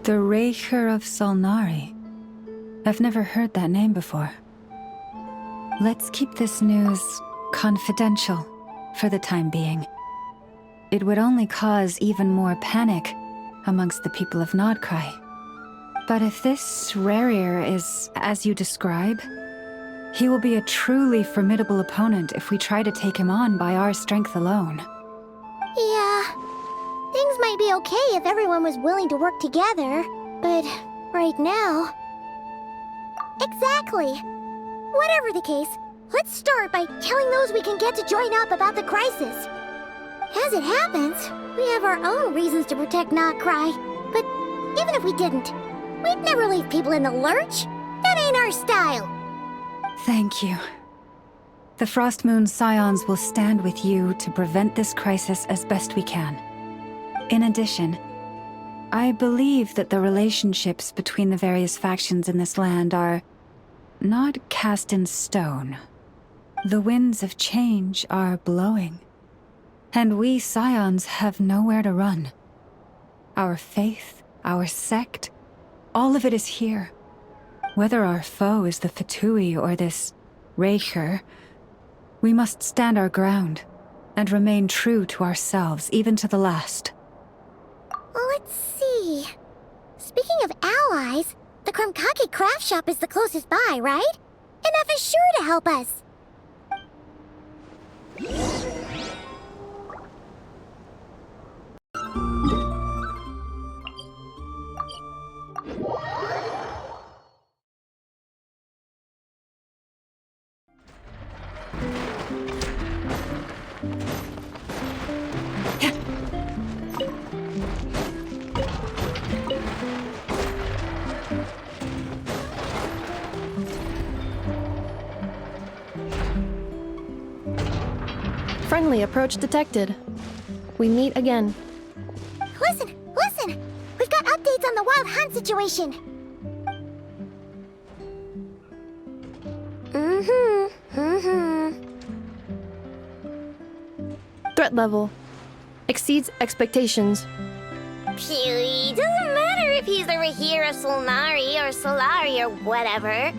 The Raker of Solnari. I've never heard that name before. Let's keep this news confidential for the time being. It would only cause even more panic amongst the people of Nodcry. But if this Rarir is as you describe, he will be a truly formidable opponent if we try to take him on by our strength alone. Yeah, things might be okay if everyone was willing to work together, but right now... Exactly! Whatever the case, let's start by telling those we can get to join up about the crisis. As it happens, we have our own reasons to protect Nodcry, but even if we didn't, we'd never leave people in the lurch. That ain't our style. Thank you. The Frostmoon Scions will stand with you to prevent this crisis as best we can. In addition, I believe that the relationships between the various factions in this land are not cast in stone. The winds of change are blowing, and we Scions have nowhere to run. Our faith, our sect, all of it is here. Whether our foe is the Fatui or this Raker, we must stand our ground and remain true to ourselves, even to the last. Let's see. Speaking of allies, the Krumkake craft shop is the closest by, right? Enough is sure to help us. Friendly approach detected. We meet again. Listen! We've got updates on the wild hunt situation. Threat level exceeds expectations. Phew, doesn't matter if he's the Rahira Solnari or Solari or whatever.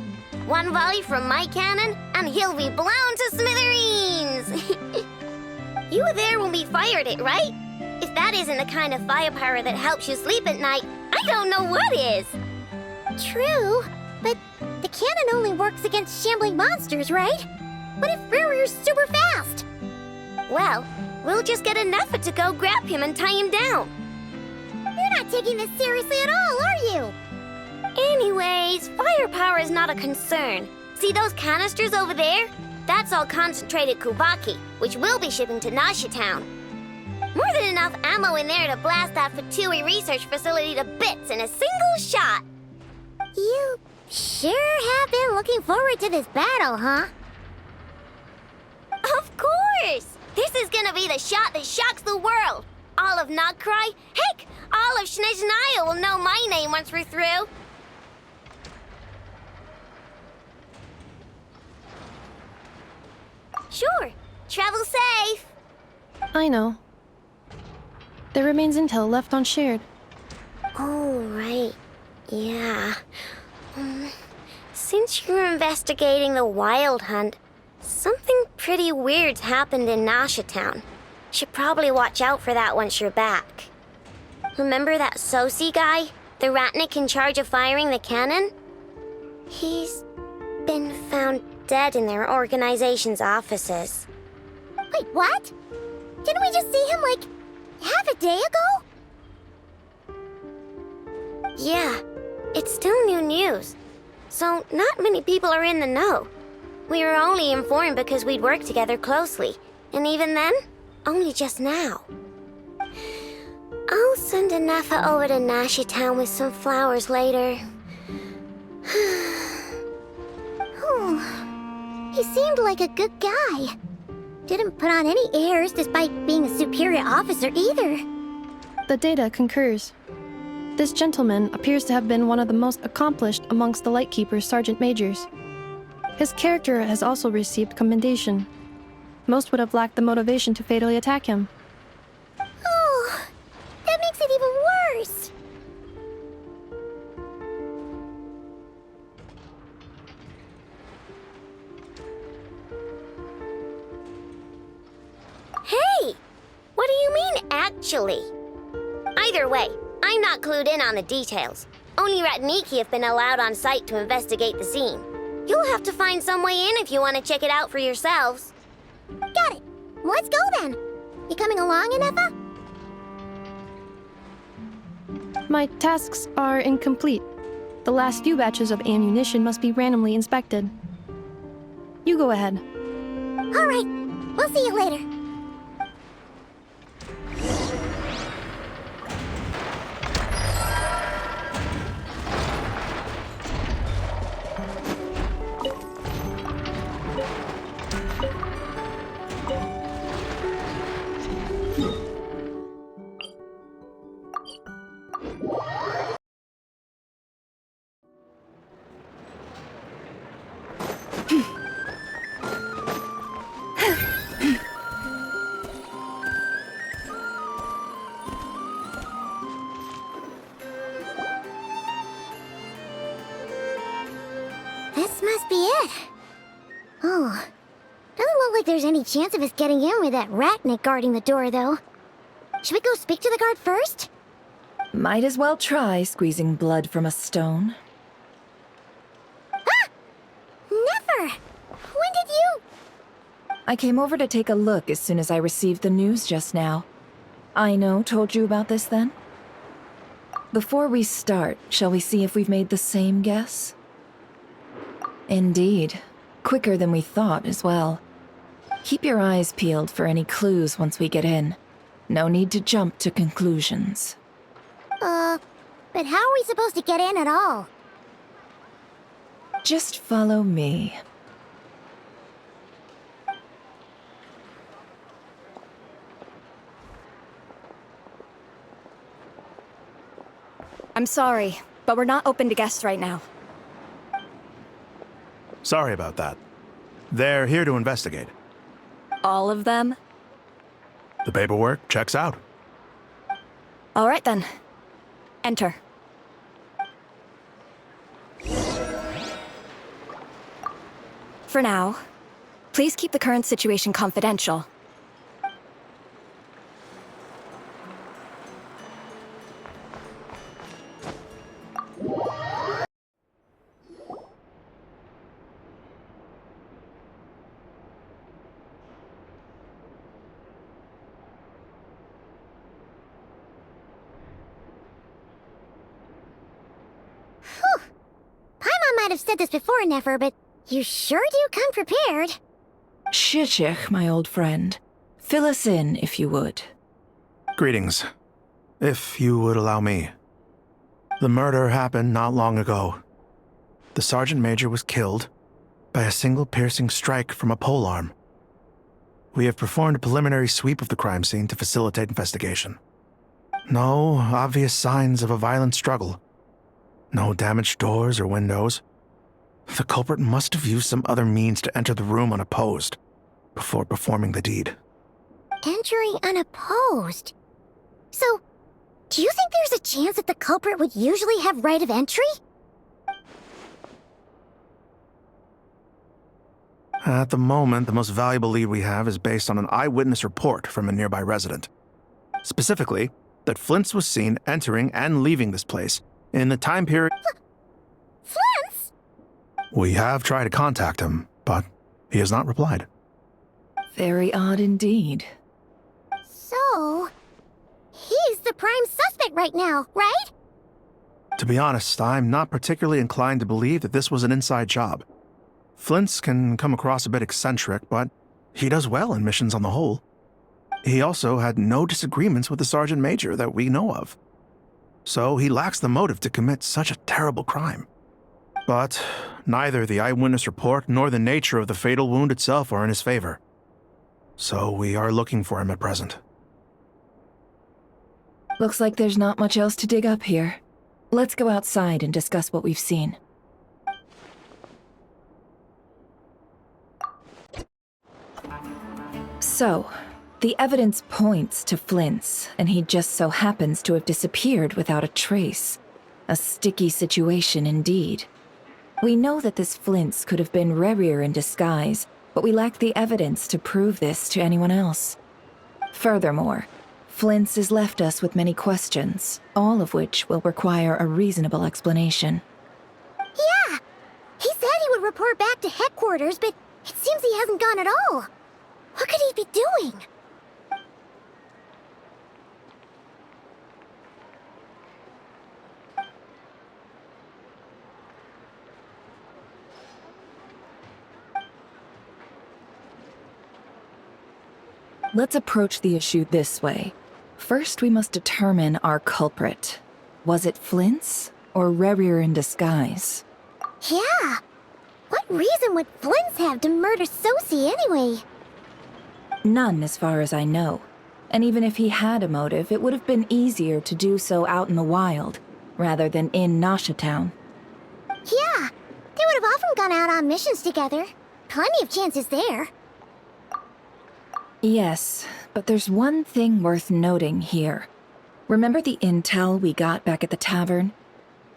One volley from my cannon, and he'll be blown to smithereens! You were there when we fired it, right? If that isn't the kind of firepower that helps you sleep at night, I don't know what is! True, but the cannon only works against shambling monsters, right? What if Rarir's super fast? Well, we'll just get an effort to go grab him and tie him down. You're not taking this seriously at all, are you? Anyways, firepower is not a concern. See those canisters over there? That's all concentrated Kuvaki, which we'll be shipping to Nasha Town. More than enough ammo in there to blast that Fatui research facility to bits in a single shot. You sure have been looking forward to this battle, huh? Of course! This is gonna be the shot that shocks the world. All of Nodcry, heck, all of Snezhnaya will know my name once we're through. Sure. Travel safe. I know. There remains intel left unshared. Oh, right. Yeah. Since you're investigating the wild hunt, something pretty weird's happened in Nasha Town. Should probably watch out for that once you're back. Remember that Sosi guy? The Ratnik in charge of firing the cannon? He's been found dead in their organization's offices. Wait, what? Didn't we just see him, like, half a day ago? Yeah, it's still new news. So not many people are in the know. We were only informed because we'd worked together closely. And even then, only just now. I'll send Anafa over to Nasha Town with some flowers later. He seemed like a good guy. Didn't put on any airs despite being a superior officer either. The data concurs. This gentleman appears to have been one of the most accomplished amongst the Lightkeeper's Sergeant Majors. His character has also received commendation. Most would have lacked the motivation to fatally attack him. Oh, that makes it even worse. Hey! What do you mean, actually? Either way, I'm not clued in on the details. Only Ratniki have been allowed on site to investigate the scene. You'll have to find some way in if you want to check it out for yourselves. Got it. Let's go then. You coming along, Anefa? My tasks are incomplete. The last few batches of ammunition must be randomly inspected. You go ahead. All right. We'll see you later. This must be it. Oh, doesn't look like there's any chance of us getting in with that ratnik guarding the door, though. Should we go speak to the guard first? Might as well try squeezing blood from a stone. Ah! Never! When did you... I came over to take a look as soon as I received the news just now. Aino told you about this then? Before we start, shall we see if we've made the same guess? Indeed. Quicker than we thought as well. Keep your eyes peeled for any clues once we get in. No need to jump to conclusions. But how are we supposed to get in at all? Just follow me. I'm sorry, but we're not open to guests right now. Sorry about that. They're here to investigate. All of them? The paperwork checks out. All right then. Enter. For now, please keep the current situation confidential. Paimon might have said this before, Nefer, but you sure do come prepared. Shishich, my old friend. Fill us in, if you would. Greetings. If you would allow me. The murder happened not long ago. The Sergeant Major was killed by a single piercing strike from a polearm. We have performed a preliminary sweep of the crime scene to facilitate investigation. No obvious signs of a violent struggle. No damaged doors or windows. The culprit must have used some other means to enter the room unopposed before performing the deed. Entering unopposed. So, do you think there's a chance that the culprit would usually have right of entry? At the moment, the most valuable lead we have is based on an eyewitness report from a nearby resident. Specifically, that Flint's was seen entering and leaving this place in the time period... Flint's? We have tried to contact him, but he has not replied. Very odd indeed. So, he's the prime suspect right now, right? To be honest, I'm not particularly inclined to believe that this was an inside job. Flint's can come across a bit eccentric, but he does well in missions on the whole. He also had no disagreements with the Sergeant Major that we know of. So he lacks the motive to commit such a terrible crime. But neither the eyewitness report nor the nature of the fatal wound itself are in his favor. So we are looking for him at present. Looks like there's not much else to dig up here. Let's go outside and discuss what we've seen. So, the evidence points to Flint's, and he just so happens to have disappeared without a trace. A sticky situation indeed. We know that this Flint's could have been Rerir in disguise, but we lack the evidence to prove this to anyone else. Furthermore, Flint's has left us with many questions, all of which will require a reasonable explanation. Yeah! He said he would report back to headquarters, but it seems he hasn't gone at all. What could he be doing? Let's approach the issue this way. First, we must determine our culprit. Was it Flint's or Rerir in disguise? Yeah! What reason would Flint's have to murder Sosie anyway? None, as far as I know. And even if he had a motive, it would have been easier to do so out in the wild, rather than in Nashatown. Yeah! They would have often gone out on missions together. Plenty of chances there. Yes, but there's one thing worth noting here. Remember the intel we got back at the tavern?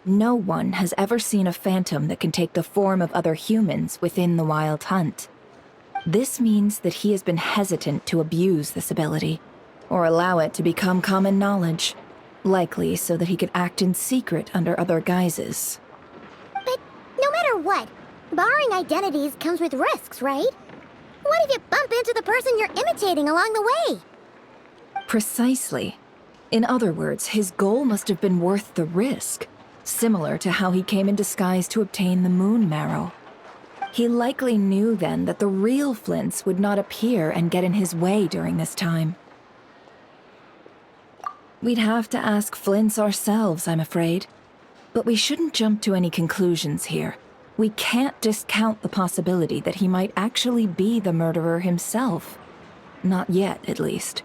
No one has ever seen a phantom that can take the form of other humans within the Wild Hunt. This means that he has been hesitant to abuse this ability, or allow it to become common knowledge, likely so that he could act in secret under other guises. But no matter what, borrowing identities comes with risks, right? What if you bump into the person you're imitating along the way? Precisely. In other words, his goal must have been worth the risk, similar to how he came in disguise to obtain the moon marrow. He likely knew then that the real Flints would not appear and get in his way during this time. We'd have to ask Flints ourselves, I'm afraid. But we shouldn't jump to any conclusions here. We can't discount the possibility that he might actually be the murderer himself. Not yet, at least.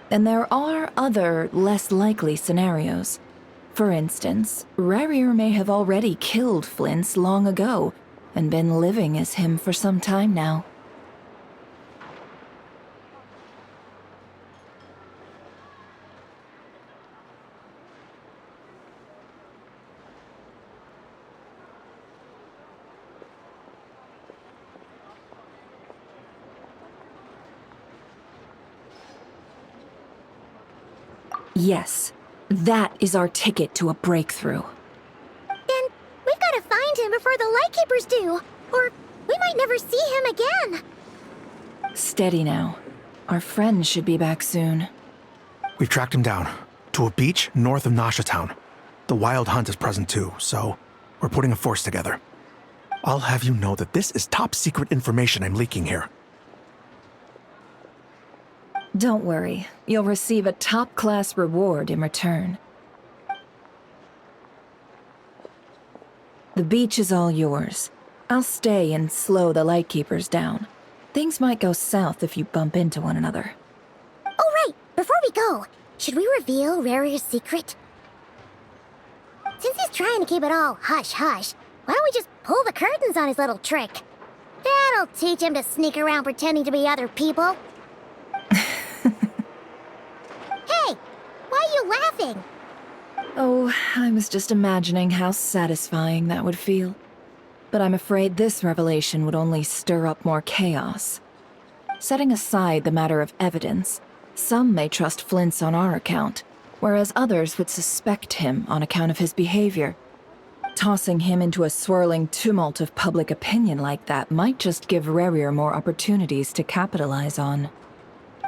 And there are other, less likely scenarios. For instance, Rerir may have already killed Flint's long ago, and been living as him for some time now. Yes, that is our ticket to a breakthrough. Then we've got to find him before the Lightkeepers do, or we might never see him again. Steady now. Our friend should be back soon. We've tracked him down to a beach north of Nashatown. The Wild Hunt is present too, so we're putting a force together. I'll have you know that this is top secret information I'm leaking here. Don't worry, you'll receive a top-class reward in return. The beach is all yours. I'll stay and slow the Lightkeepers down. Things might go south if you bump into one another. Oh right, before we go, should we reveal Rarir's secret? Since he's trying to keep it all hush-hush, why don't we just pull the curtains on his little trick? That'll teach him to sneak around pretending to be other people. Hey, why are you laughing? Oh, I was just imagining how satisfying that would feel. But I'm afraid this revelation would only stir up more chaos. Setting aside the matter of evidence, some may trust Flint's on our account, whereas others would suspect him on account of his behavior. Tossing him into a swirling tumult of public opinion like that might just give Rerir more opportunities to capitalize on.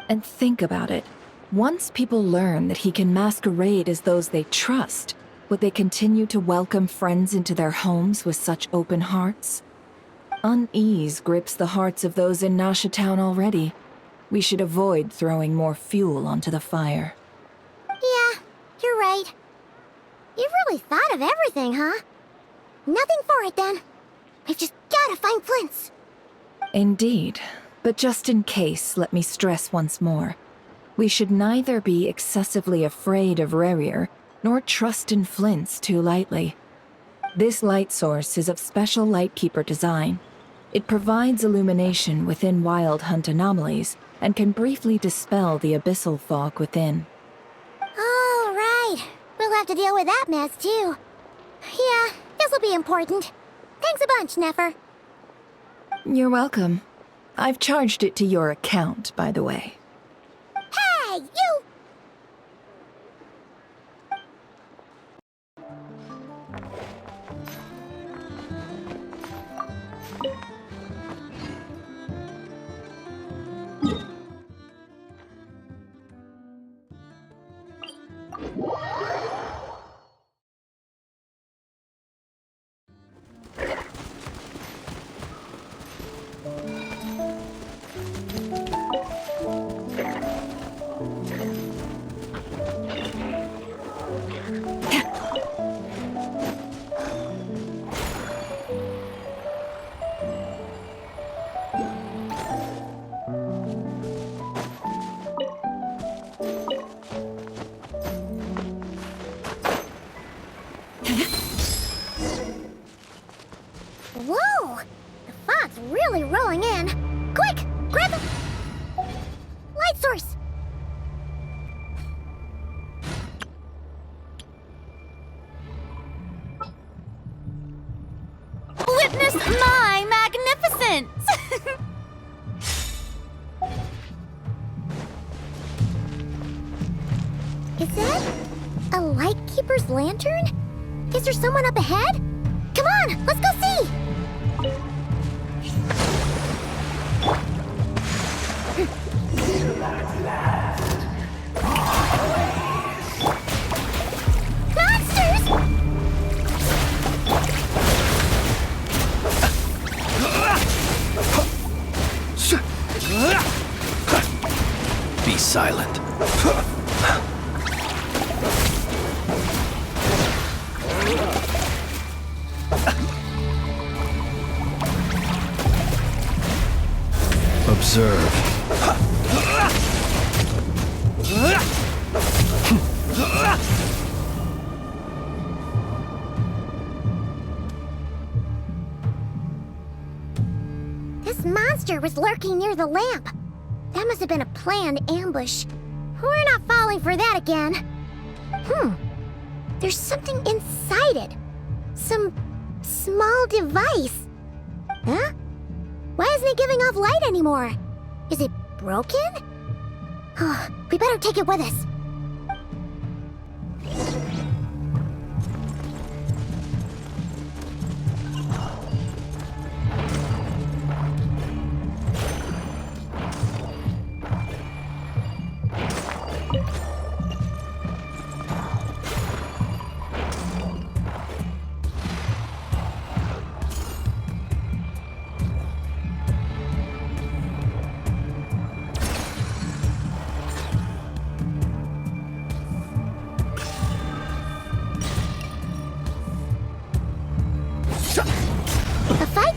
And think about it. Once people learn that he can masquerade as those they trust, would they continue to welcome friends into their homes with such open hearts? Unease grips the hearts of those in Nashatown already. We should avoid throwing more fuel onto the fire. Yeah, you're right. You've really thought of everything, huh? Nothing for it then. We've just gotta find Flint's. Indeed. But just in case, let me stress once more. We should neither be excessively afraid of Rerir, nor trust in Flint's too lightly. This light source is of special Lightkeeper design. It provides illumination within Wild Hunt anomalies, and can briefly dispel the abyssal fog within. Oh, right. We'll have to deal with that mess, too. Yeah, this'll be important. Thanks a bunch, Nefer. You're welcome. I've charged it to your account, by the way. Whoa! The fog's really rolling in. Quick! Grab the light source! Witness my magnificence! Is that a lightkeeper's lantern? Is there someone up ahead? Come on, let's go see! Monsters! Be silent. Observe. This monster was lurking near the lamp. That must have been a planned ambush. We're not falling for that again. There's something inside it. Some small device. Huh? Why isn't it giving off light anymore? Is it broken? Oh, we better take it with us.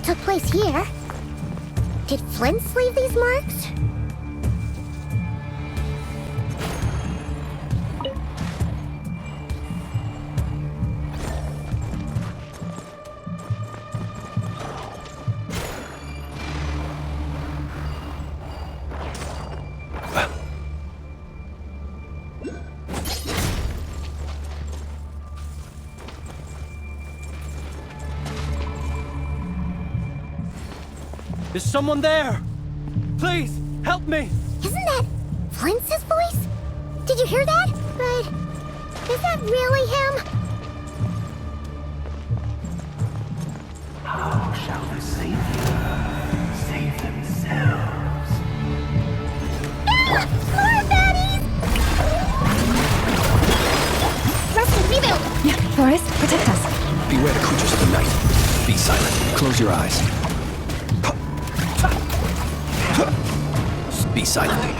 Took place here. Did Flint leave these marks? Is someone there? Please, help me! Isn't that Flint's voice? Did you hear that? But is that really him? How shall the Savior save themselves? Ah! More baddies! Rusty, rebuild! Yeah, Forrest, protect us. Beware the creatures of the night. Be silent. Close your eyes. Be silent.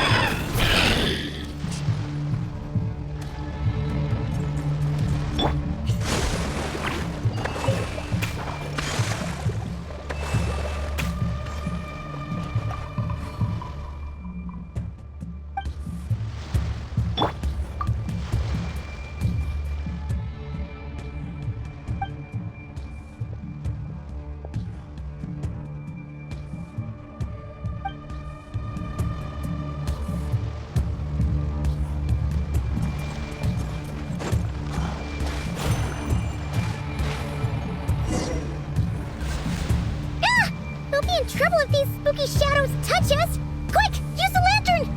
We'll be in trouble if these spooky shadows touch us! Quick, use the lantern!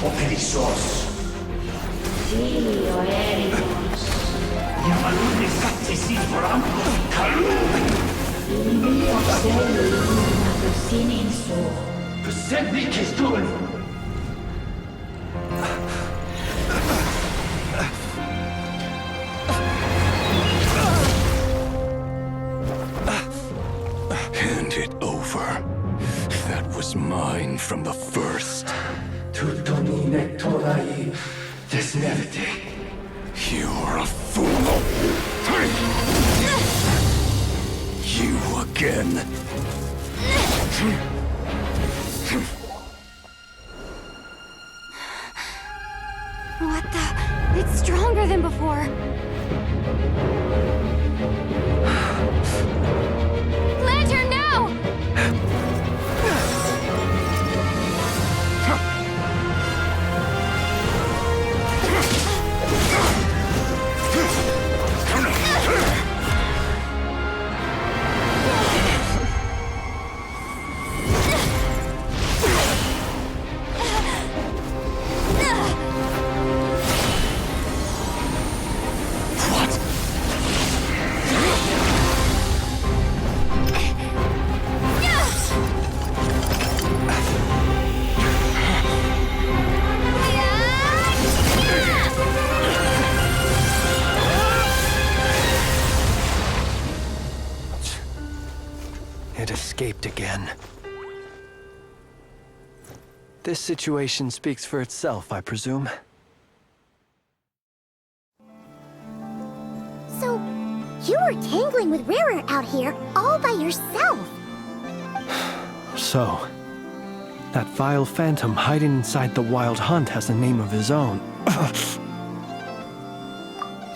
o perezosos. Yamaluni satsisi foramos kalun. Percebni kestun. Hand it over. That was mine from the first. Tutoni nektorai desnevite. You're a fool. You again. What the? It's stronger than before. Lantern now! It escaped again. This situation speaks for itself, I presume. So, you were tangling with Rara out here all by yourself. So, that vile phantom hiding inside the Wild Hunt has a name of his own.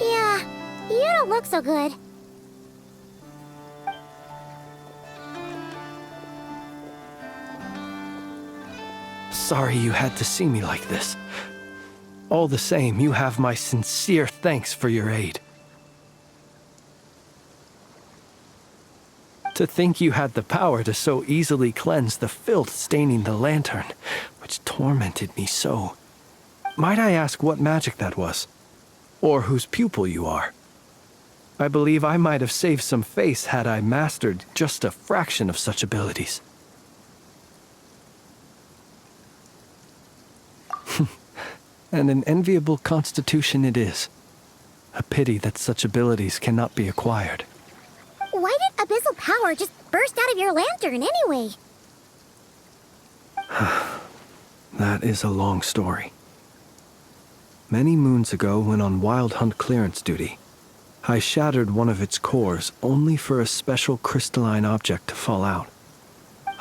Yeah, you don't look so good. Sorry you had to see me like this. All the same, you have my sincere thanks for your aid. To think you had the power to so easily cleanse the filth staining the lantern, which tormented me so. Might I ask what magic that was? Or whose pupil you are? I believe I might have saved some face had I mastered just a fraction of such abilities. And an enviable constitution it is. A pity that such abilities cannot be acquired. Why did abyssal power just burst out of your lantern anyway? That is a long story. Many moons ago, when on Wild Hunt clearance duty, I shattered one of its cores only for a special crystalline object to fall out.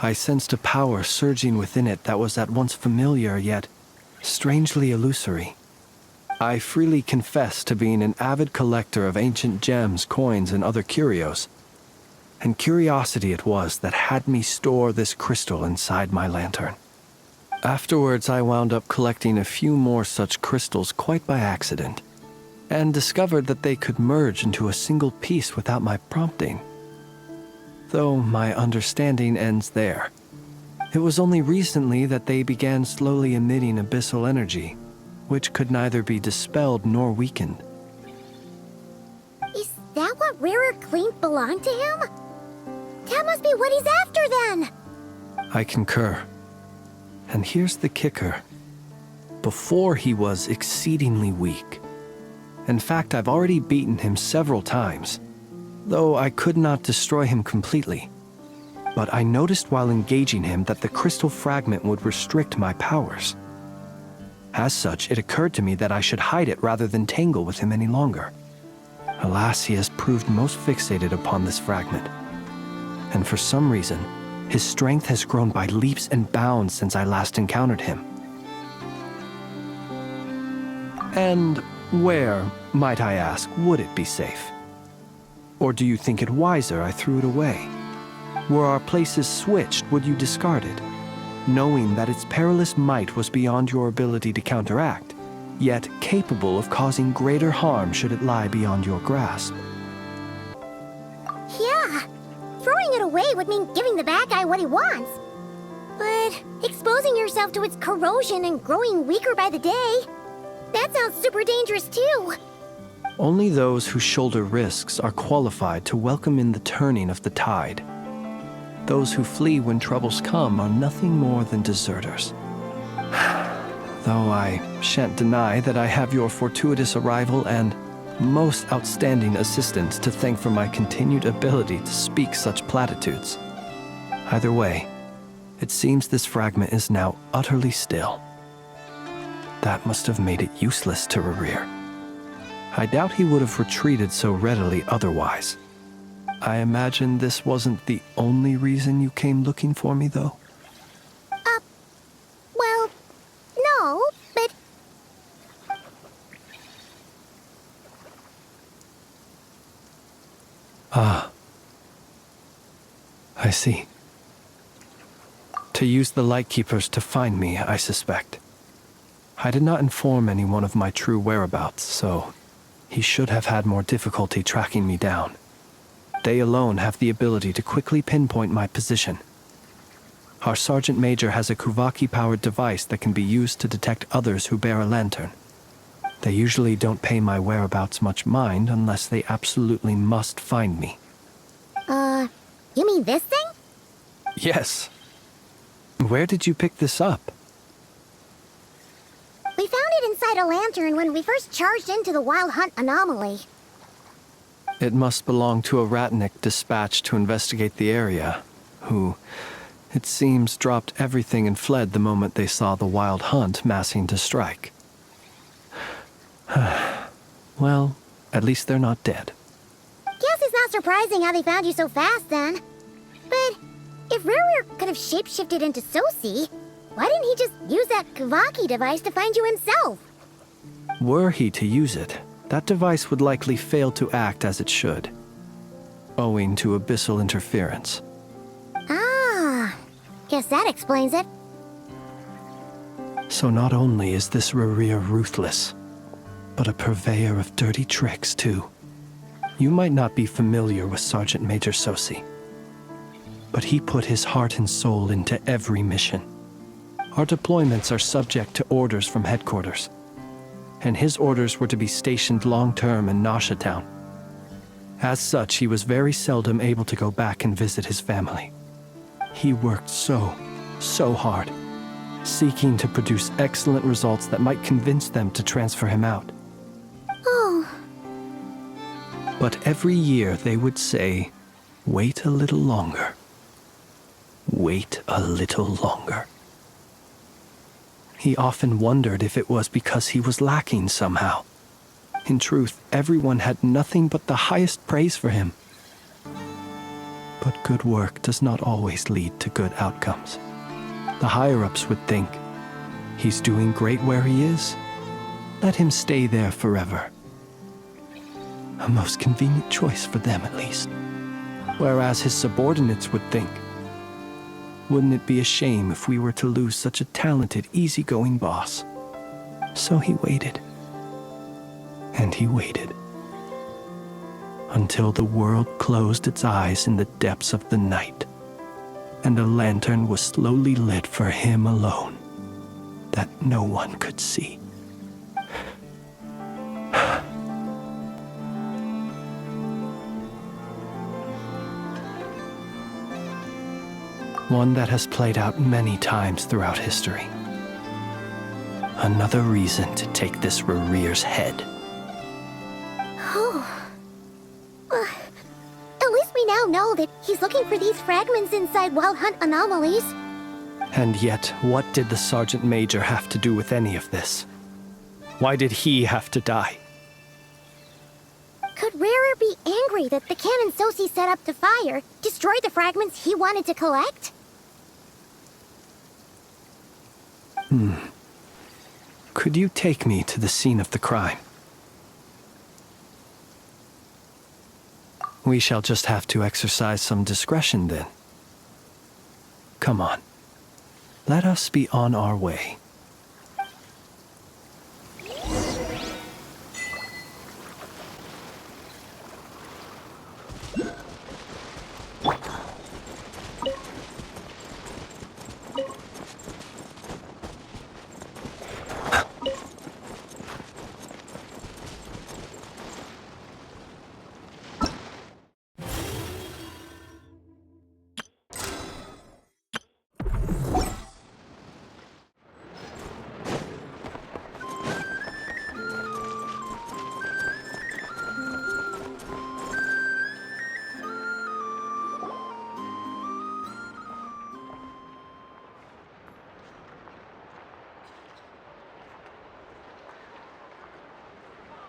I sensed a power surging within it that was at once familiar yet strangely illusory. I freely confess to being an avid collector of ancient gems, coins, and other curios. And curiosity it was that had me store this crystal inside my lantern. Afterwards, I wound up collecting a few more such crystals quite by accident, and discovered that they could merge into a single piece without my prompting. Though my understanding ends there. It was only recently that they began slowly emitting abyssal energy, which could neither be dispelled nor weakened. Is that what Rara claimed belonged to him? That must be what he's after then! I concur. And here's the kicker. Before he was exceedingly weak. In fact, I've already beaten him several times, though I could not destroy him completely. But I noticed while engaging him that the crystal fragment would restrict my powers. As such, it occurred to me that I should hide it rather than tangle with him any longer. Alas, he has proved most fixated upon this fragment. And for some reason, his strength has grown by leaps and bounds since I last encountered him. And where, might I ask, would it be safe? Or do you think it wiser I threw it away? Were our places switched, would you discard it, knowing that its perilous might was beyond your ability to counteract, yet capable of causing greater harm should it lie beyond your grasp? Yeah, throwing it away would mean giving the bad guy what he wants. But exposing your yourself to its corrosion and growing weaker by the day. That sounds super dangerous too. Only those who shoulder risks are qualified to welcome in the turning of the tide. Those who flee when troubles come are nothing more than deserters. Though I shan't deny that I have your fortuitous arrival and most outstanding assistance to thank for my continued ability to speak such platitudes. Either way, it seems this fragment is now utterly still. That must have made it useless to Rerir. I doubt he would have retreated so readily otherwise. I imagine this wasn't the only reason you came looking for me, though? Well, no, but... Ah. I see. To use the Lightkeepers to find me, I suspect. I did not inform anyone of my true whereabouts, so he should have had more difficulty tracking me down. They alone have the ability to quickly pinpoint my position. Our Sergeant Major has a Kuvaki-powered device that can be used to detect others who bear a lantern. They usually don't pay my whereabouts much mind unless they absolutely must find me. You mean this thing? Yes. Where did you pick this up? We found it inside a lantern when we first charged into the Wild Hunt anomaly. It must belong to a Ratnik dispatched to investigate the area, who, it seems, dropped everything and fled the moment they saw the Wild Hunt massing to strike. Well, at least they're not dead. Guess it's not surprising how they found you so fast, then. But if Rerir could have shapeshifted into Sosi, why didn't he just use that Kavaki device to find you himself? Were he to use it, that device would likely fail to act as it should, owing to abyssal interference. Ah, guess that explains it. So not only is this Rerir ruthless, but a purveyor of dirty tricks, too. You might not be familiar with Sergeant Major Sosi, but he put his heart and soul into every mission. Our deployments are subject to orders from headquarters, and his orders were to be stationed long-term in Nasha Town. As such, he was very seldom able to go back and visit his family. He worked so hard, seeking to produce excellent results that might convince them to transfer him out. Oh. But every year they would say, "Wait a little longer. Wait a little longer." He often wondered if it was because he was lacking somehow. In truth, everyone had nothing but the highest praise for him. But good work does not always lead to good outcomes. The higher-ups would think, he's doing great where he is. Let him stay there forever. A most convenient choice for them, at least. Whereas his subordinates would think, wouldn't it be a shame if we were to lose such a talented, easygoing boss? So he waited. And he waited. Until the world closed its eyes in the depths of the night, and a lantern was slowly lit for him alone, that no one could see. One that has played out many times throughout history. Another reason to take this Rerir's head. Oh. At least we now know that he's looking for these fragments inside Wild Hunt anomalies. And yet, what did the Sergeant Major have to do with any of this? Why did he have to die? Could Rerir be angry that the cannon Sosi set up to fire destroyed the fragments he wanted to collect? Could you take me to the scene of the crime? We shall just have to exercise some discretion then. Come on. Let us be on our way.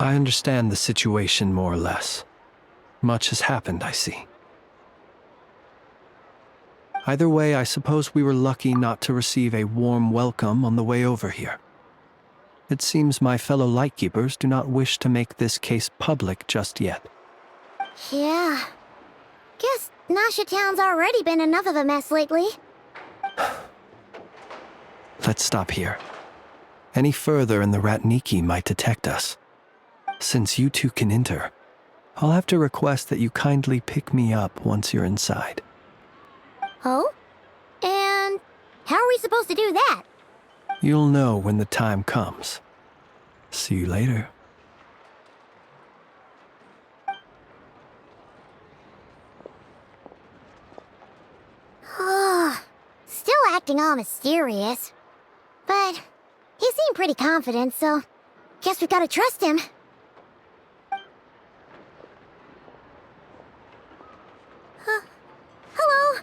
I understand the situation more or less. Much has happened, I see. Either way, I suppose we were lucky not to receive a warm welcome on the way over here. It seems my fellow Lightkeepers do not wish to make this case public just yet. Yeah. Guess Nasha Town's already been enough of a mess lately. Let's stop here. Any further and the Ratniki might detect us. Since you two can enter, I'll have to request that you kindly pick me up once you're inside. Oh? And how are we supposed to do that? You'll know when the time comes. See you later. Still acting all mysterious. But he seemed pretty confident, so guess we gotta trust him. Hello?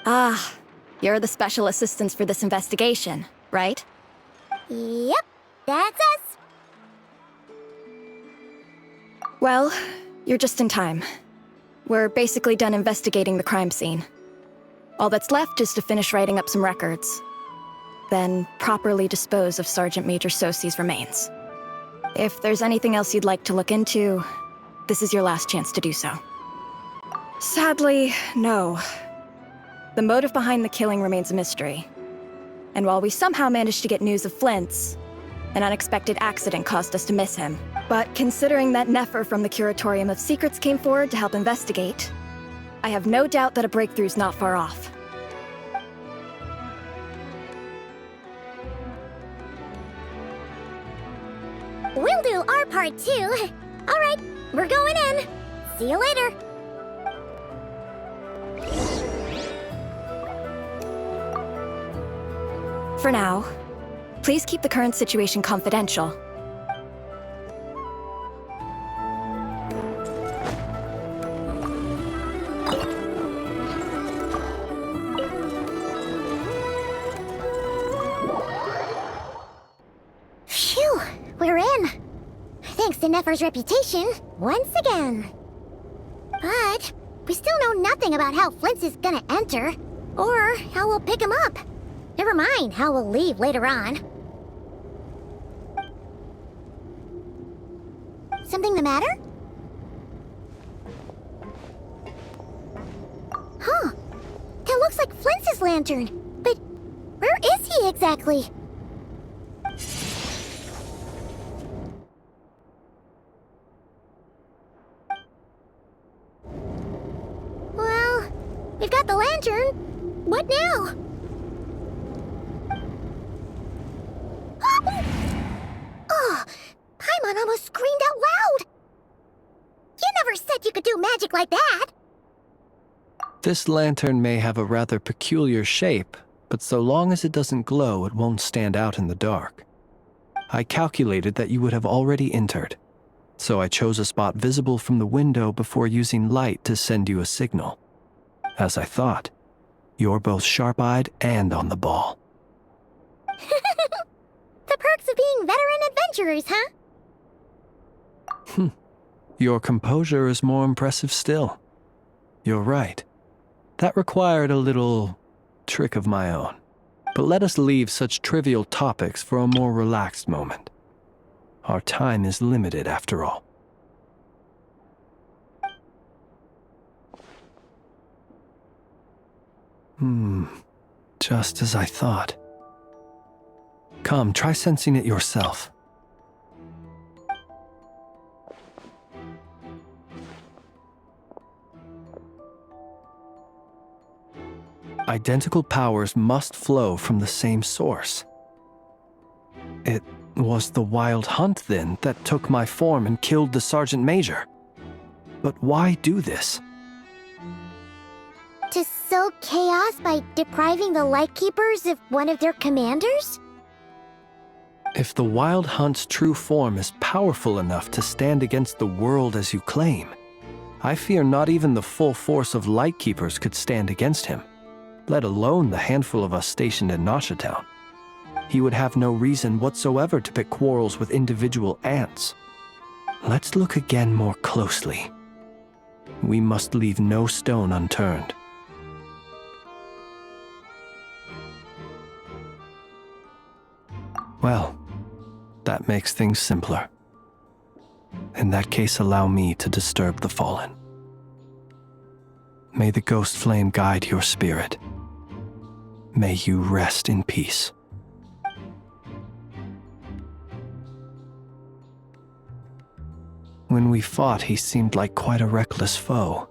Ah, you're the special assistants for this investigation, right? Yep, that's us. Well, you're just in time. We're basically done investigating the crime scene. All that's left is to finish writing up some records. Then properly dispose of Sergeant Major Sosi's remains. If there's anything else you'd like to look into, this is your last chance to do so. Sadly, no. The motive behind the killing remains a mystery. And while we somehow managed to get news of Flint's, an unexpected accident caused us to miss him. But considering that Nefer from the Curatorium of Secrets came forward to help investigate, I have no doubt that a breakthrough's not far off. We'll do our part too. All right, we're going in. See you later. For now, please keep the current situation confidential. Phew, we're in. Thanks to Nefer's reputation, once again. But we still know nothing about how Flint's is gonna enter, or how we'll pick him up. Never mind how we'll leave later on. Something the matter? Huh. That looks like Flint's lantern. But where is he exactly? Well, we've got the lantern. What now? Oh, Paimon almost screamed out loud! You never said you could do magic like that! This lantern may have a rather peculiar shape, but so long as it doesn't glow, it won't stand out in the dark. I calculated that you would have already entered, so I chose a spot visible from the window before using light to send you a signal. As I thought, you're both sharp-eyed and on the ball. The perks of being veteran adventurers, huh? Your composure is more impressive still. You're right. That required a little trick of my own. But let us leave such trivial topics for a more relaxed moment. Our time is limited after all. Just as I thought. Come, try sensing it yourself. Identical powers must flow from the same source. It was the Wild Hunt, then, that took my form and killed the Sergeant Major. But why do this? To sow chaos by depriving the Lightkeepers of one of their commanders? If the Wild Hunt's true form is powerful enough to stand against the world as you claim, I fear not even the full force of Lightkeepers could stand against him, let alone the handful of us stationed in Nasha Town. he would have no reason whatsoever to pick quarrels with individual ants. Let's look again more closely. We must leave no stone unturned. Well, that makes things simpler. In that case, allow me to disturb the fallen. May the ghost flame guide your spirit. May you rest in peace. When we fought, he seemed like quite a reckless foe.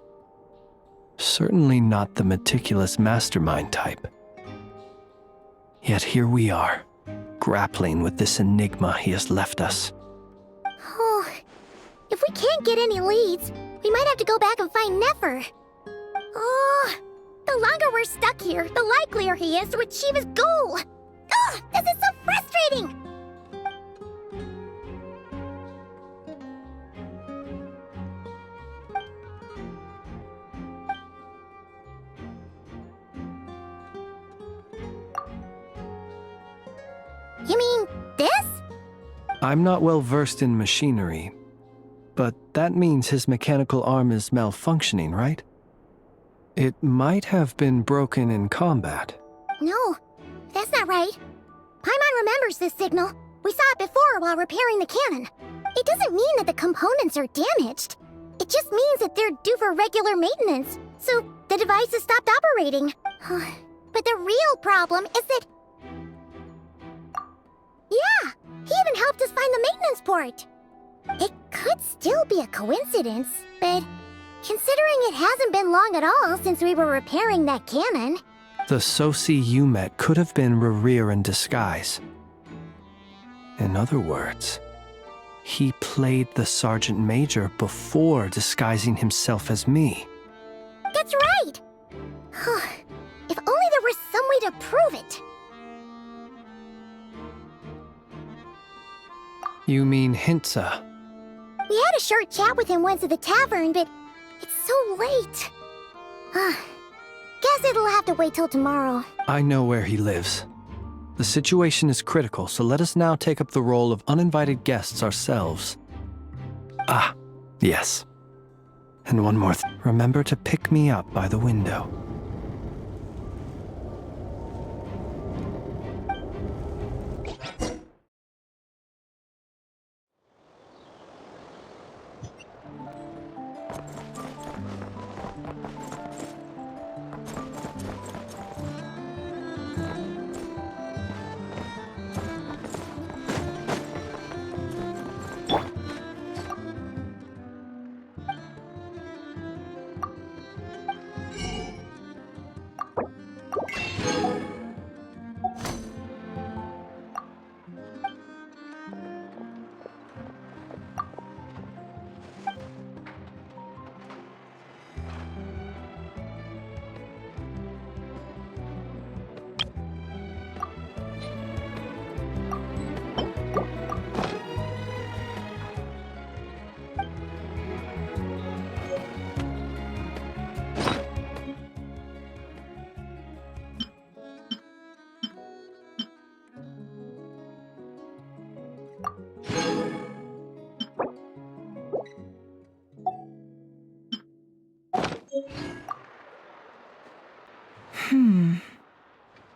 Certainly not the meticulous mastermind type. Yet here we are, grappling with this enigma he has left us. Oh, if we can't get any leads, we might have to go back and find Nefer. Oh, the longer we're stuck here, the likelier he is to achieve his goal. Ugh, this is so frustrating! You mean this? I'm not well versed in machinery, but that means his mechanical arm is malfunctioning, right? It might have been broken in combat. No, that's not right. Paimon remembers this signal. We saw it before while repairing the cannon. It doesn't mean that the components are damaged. It just means that they're due for regular maintenance, so the device has stopped operating. But the real problem is that... Yeah, he even helped us find the maintenance port. It could still be a coincidence, but considering it hasn't been long at all since we were repairing that cannon... The Sosi you met could have been Rerir in disguise. In other words, he played the Sergeant Major before disguising himself as me. That's right! If only there was some way to prove it. You mean Hintsa? We had a short chat with him once at the tavern, but it's so late. Guess it'll have to wait till tomorrow. I know where he lives. The situation is critical, so let us now take up the role of uninvited guests ourselves. Ah, yes. And one more thing. Remember to pick me up by the window.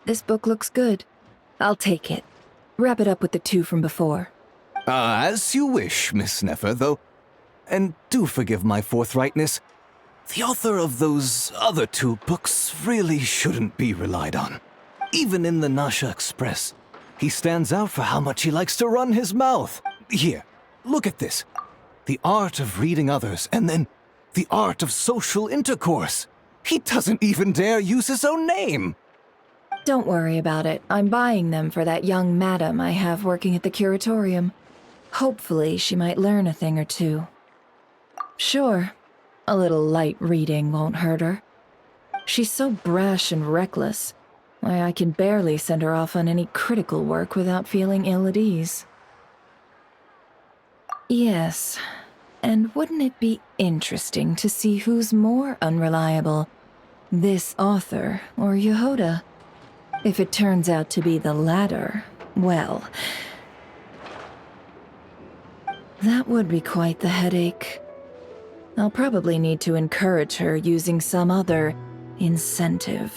This book looks good. I'll take it. Wrap it up with the two from before. As you wish, Miss Nefer, though. And do forgive my forthrightness. The author of those other two books really shouldn't be relied on. Even in the Nasha Express, he stands out for how much he likes to run his mouth. Here, look at this. The art of reading others, and then the art of social intercourse. He doesn't even dare use his own name. Don't worry about it. I'm buying them for that young madam I have working at the curatorium. Hopefully she might learn a thing or two. Sure, a little light reading won't hurt her. She's so brash and reckless. Why, I can barely send her off on any critical work without feeling ill at ease. Yes, and wouldn't it be interesting to see who's more unreliable, this author or Yehoda? If it turns out to be the latter, well, that would be quite the headache. I'll probably need to encourage her using some other incentive.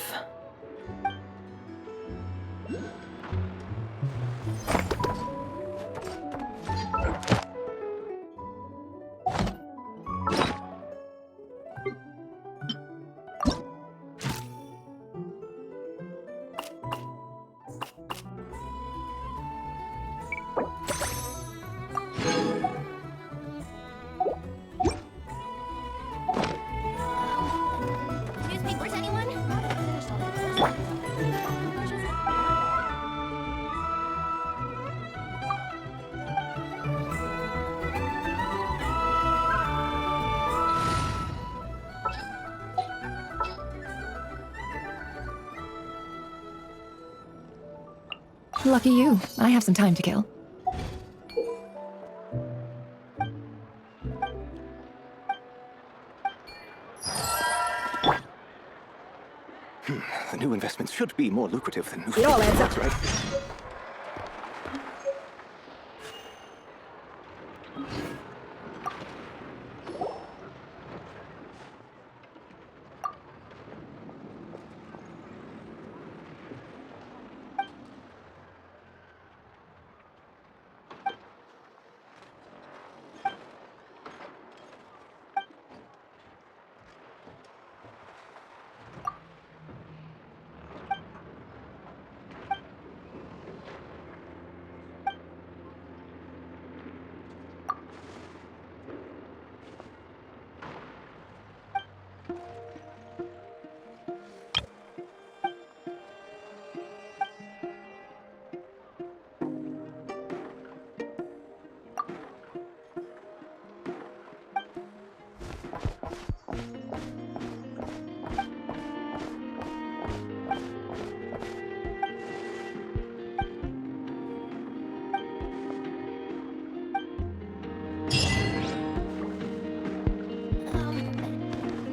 Newspapers, anyone? Lucky you. I have some time to kill. The new investments should be more lucrative than It all adds up. That's right.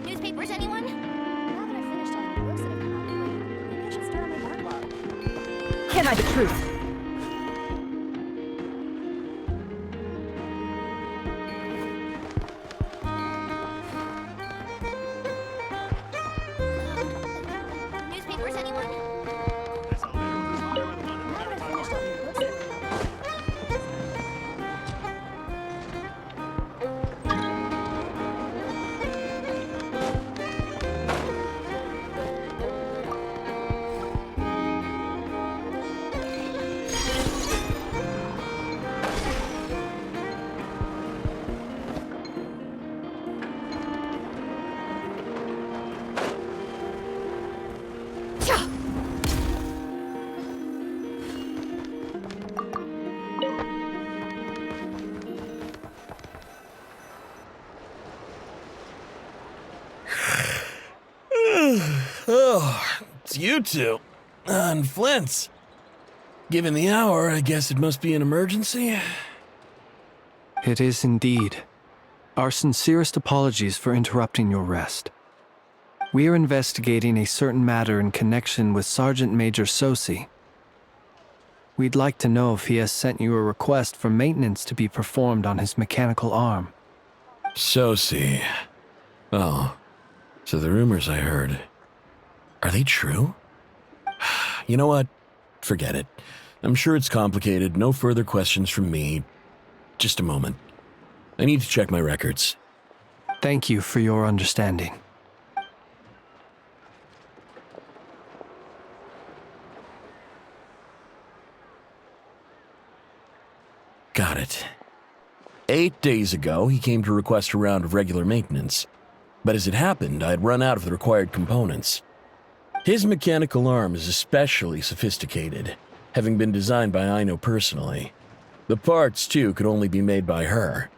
Newspapers, anyone? Now that I've finished all the books that have come out lately, maybe I should start on my backlog. Can I the truth? Newspapers, anyone? Now that I've finished all the books that have come out Oh, it's you two. And Flint's. Given the hour, I guess it must be an emergency. It is indeed. Our sincerest apologies for interrupting your rest. We are investigating a certain matter in connection with Sergeant Major Sosi. We'd like to know if he has sent you a request for maintenance to be performed on his mechanical arm. Sosi. Oh, so the rumors I heard, are they true? You know what? Forget it. I'm sure it's complicated. No further questions from me. Just a moment. I need to check my records. Thank you for your understanding. Got it. 8 days ago, he came to request a round of regular maintenance. But as it happened, I'd run out of the required components. His mechanical arm is especially sophisticated, having been designed by Aino personally. The parts, too, could only be made by her.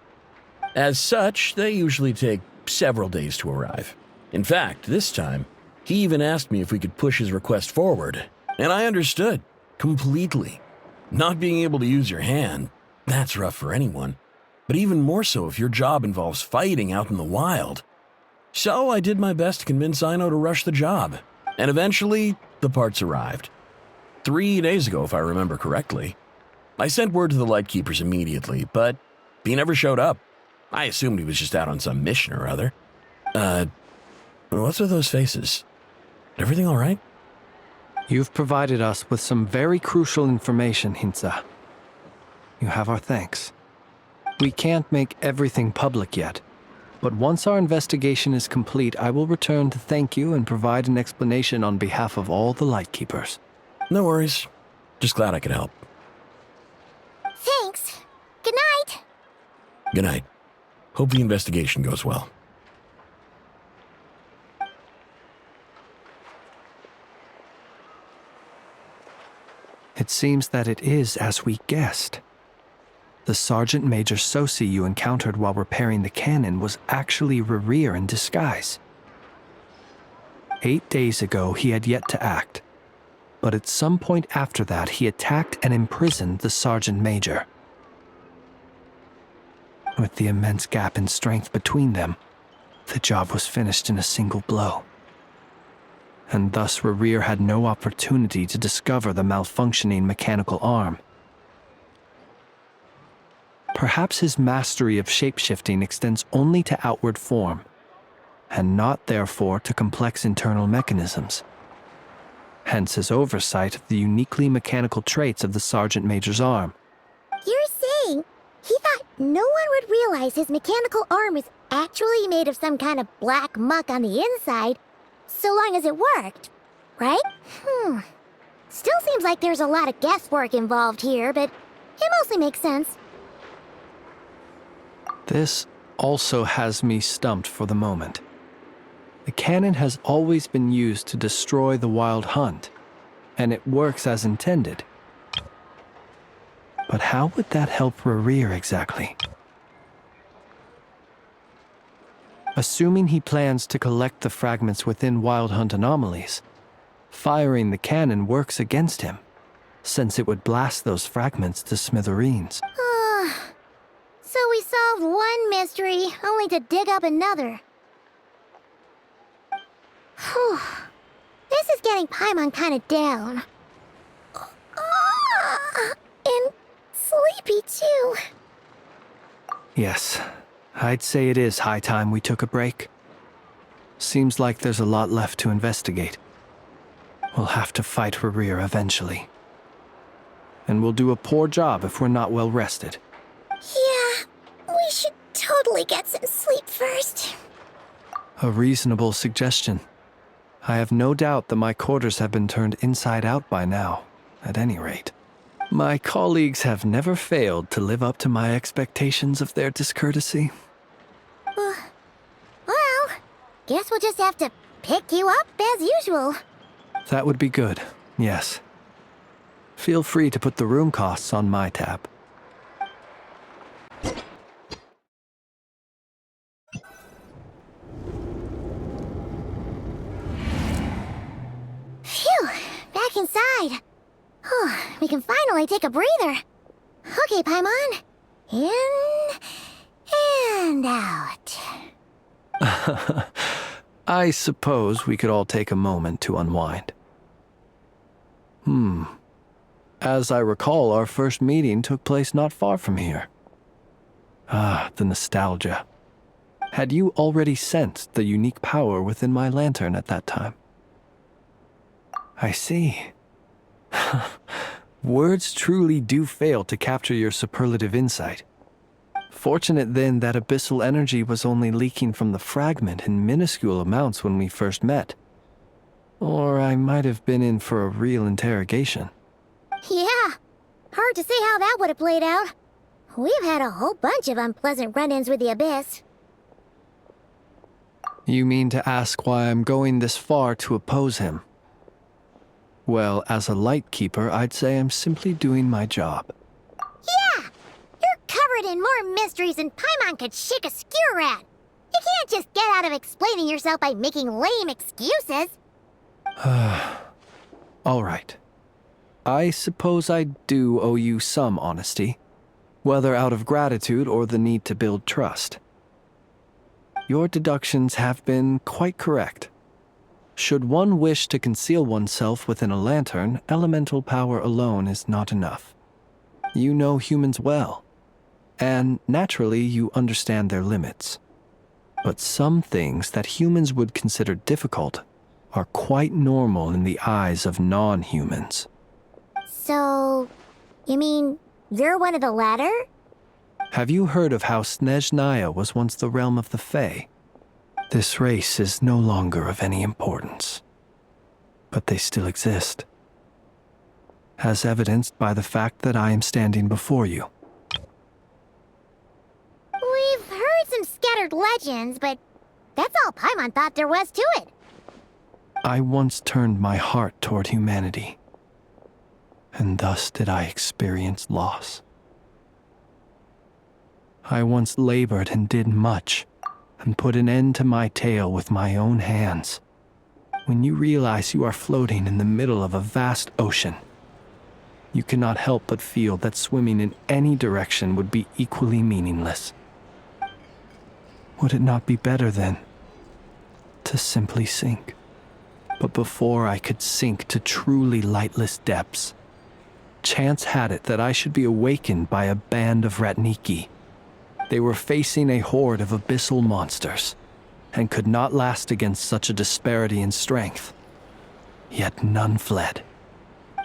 As such, they usually take several days to arrive. In fact, this time, he even asked me if we could push his request forward, and I understood, completely. Not being able to use your hand, that's rough for anyone, but even more so if your job involves fighting out in the wild. So I did my best to convince Aino to rush the job, and eventually, the parts arrived. 3 days ago, if I remember correctly. I sent word to the Lightkeepers immediately, but he never showed up. I assumed he was just out on some mission or other. What's with those faces? Everything all right? You've provided us with some very crucial information, Hintsa. You have our thanks. We can't make everything public yet, but once our investigation is complete, I will return to thank you and provide an explanation on behalf of all the Lightkeepers. No worries. Just glad I could help. Thanks. Good night. Good night. Hope the investigation goes well. It seems that it is as we guessed. The Sergeant Major Sosi you encountered while repairing the cannon was actually Rerir in disguise. 8 days ago, he had yet to act, but at some point after that, he attacked and imprisoned the Sergeant Major. With the immense gap in strength between them, the job was finished in a single blow. And thus Rerir had no opportunity to discover the malfunctioning mechanical arm. Perhaps his mastery of shapeshifting extends only to outward form, and not therefore to complex internal mechanisms. Hence his oversight of the uniquely mechanical traits of the Sergeant Major's arm. You're saying he thought no one would realize his mechanical arm is actually made of some kind of black muck on the inside, so long as it worked, right? Still seems like there's a lot of guesswork involved here, but it mostly makes sense. This also has me stumped for the moment. The cannon has always been used to destroy the Wild Hunt, and it works as intended. But how would that help Rerir exactly? Assuming he plans to collect the fragments within Wild Hunt anomalies, firing the cannon works against him, since it would blast those fragments to smithereens. So we solved one mystery, only to dig up another. Whew. This is getting Paimon kind of down. And sleepy, too. Yes, I'd say it is high time we took a break. Seems like there's a lot left to investigate. We'll have to fight Rerir eventually. And we'll do a poor job if we're not well rested. Yeah, we should totally get some sleep first. A reasonable suggestion. I have no doubt that my quarters have been turned inside out by now, at any rate. My colleagues have never failed to live up to my expectations of their discourtesy. Well, guess we'll just have to pick you up as usual. That would be good, yes. Feel free to put the room costs on my tab. Phew, back inside. We can finally take a breather. Okay, Paimon. In and out. I suppose we could all take a moment to unwind. As I recall, our first meeting took place not far from here. Ah, the nostalgia. Had you already sensed the unique power within my lantern at that time? I see. Words truly do fail to capture your superlative insight. Fortunate then that abyssal energy was only leaking from the fragment in minuscule amounts when we first met. Or I might have been in for a real interrogation. Yeah, hard to say how that would have played out. We've had a whole bunch of unpleasant run-ins with the Abyss. You mean to ask why I'm going this far to oppose him? Well, as a Lightkeeper, I'd say I'm simply doing my job. Yeah! You're covered in more mysteries than Paimon could shake a skewer at. You can't just get out of explaining yourself by making lame excuses. All right. I suppose I do owe you some honesty, whether out of gratitude or the need to build trust. Your deductions have been quite correct. Should one wish to conceal oneself within a lantern, elemental power alone is not enough. You know humans well, and naturally you understand their limits. But some things that humans would consider difficult are quite normal in the eyes of non-humans. So, you mean you're one of the latter? Have you heard of how Snezhnaya was once the realm of the Fae? This race is no longer of any importance, but they still exist, as evidenced by the fact that I am standing before you. We've heard some scattered legends, but that's all Paimon thought there was to it. I once turned my heart toward humanity, and thus did I experience loss. I once labored and did much, and put an end to my tale with my own hands. When you realize you are floating in the middle of a vast ocean, you cannot help but feel that swimming in any direction would be equally meaningless. Would it not be better, then, to simply sink? But before I could sink to truly lightless depths, chance had it that I should be awakened by a band of Ratniki. They were facing a horde of abyssal monsters, and could not last against such a disparity in strength. Yet none fled.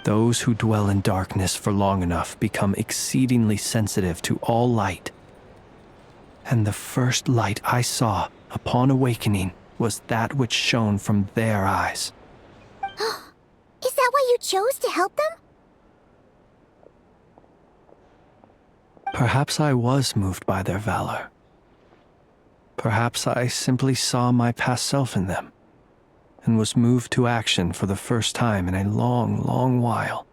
Those who dwell in darkness for long enough become exceedingly sensitive to all light. And the first light I saw upon awakening was that which shone from their eyes. Is that why you chose to help them? Perhaps I was moved by their valor. Perhaps I simply saw my past self in them, and was moved to action for the first time in a long, long while.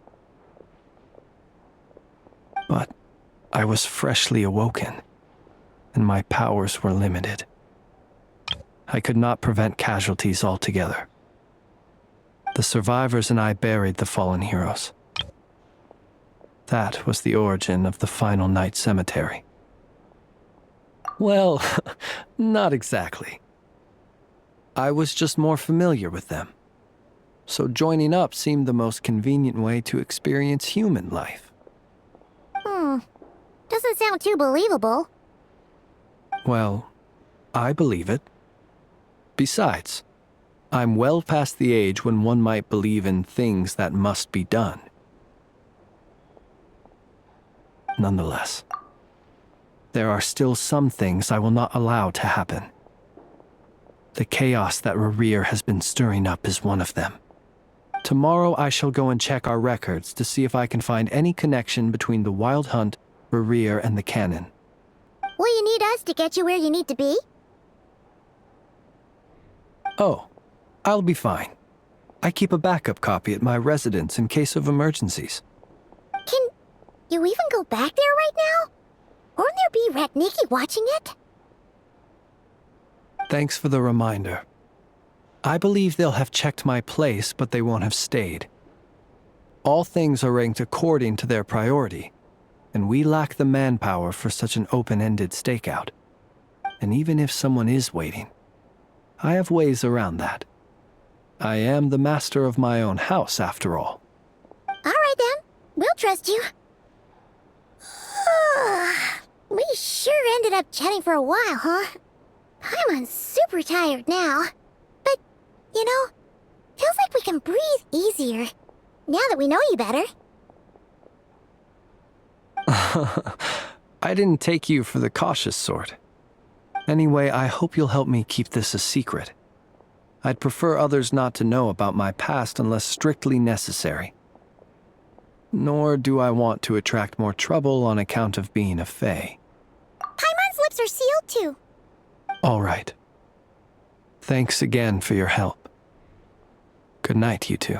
But I was freshly awoken, and my powers were limited. I could not prevent casualties altogether. The survivors and I buried the fallen heroes. That was the origin of the Final Night Cemetery. Well, not exactly. I was just more familiar with them, so joining up seemed the most convenient way to experience human life. Doesn't sound too believable. Well, I believe it. Besides, I'm well past the age when one might believe in things that must be done. Nonetheless, there are still some things I will not allow to happen. The chaos that Rerir has been stirring up is one of them. Tomorrow I shall go and check our records to see if I can find any connection between the Wild Hunt, Rerir, and the Canon. Will you need us to get you where you need to be? Oh, I'll be fine. I keep a backup copy at my residence in case of emergencies. Can you even go back there right now? Won't there be Ratniki watching it? Thanks for the reminder. I believe they'll have checked my place, but they won't have stayed. All things are ranked according to their priority, and we lack the manpower for such an open-ended stakeout. And even if someone is waiting, I have ways around that. I am the master of my own house, after all. All right then, we'll trust you. We sure ended up chatting for a while, huh? Paimon's super tired now. But, you know, feels like we can breathe easier, now that we know you better. I didn't take you for the cautious sort. Anyway, I hope you'll help me keep this a secret. I'd prefer others not to know about my past unless strictly necessary. Nor do I want to attract more trouble on account of being a Fae. Paimon's lips are sealed too. All right. Thanks again for your help. Good night, you two.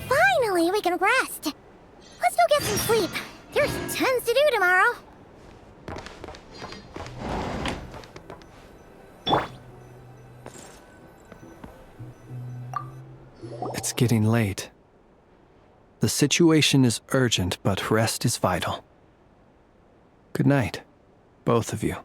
Finally, we can rest. Let's go get some sleep. There's tons to do tomorrow. It's getting late. The situation is urgent, but rest is vital. Good night, both of you.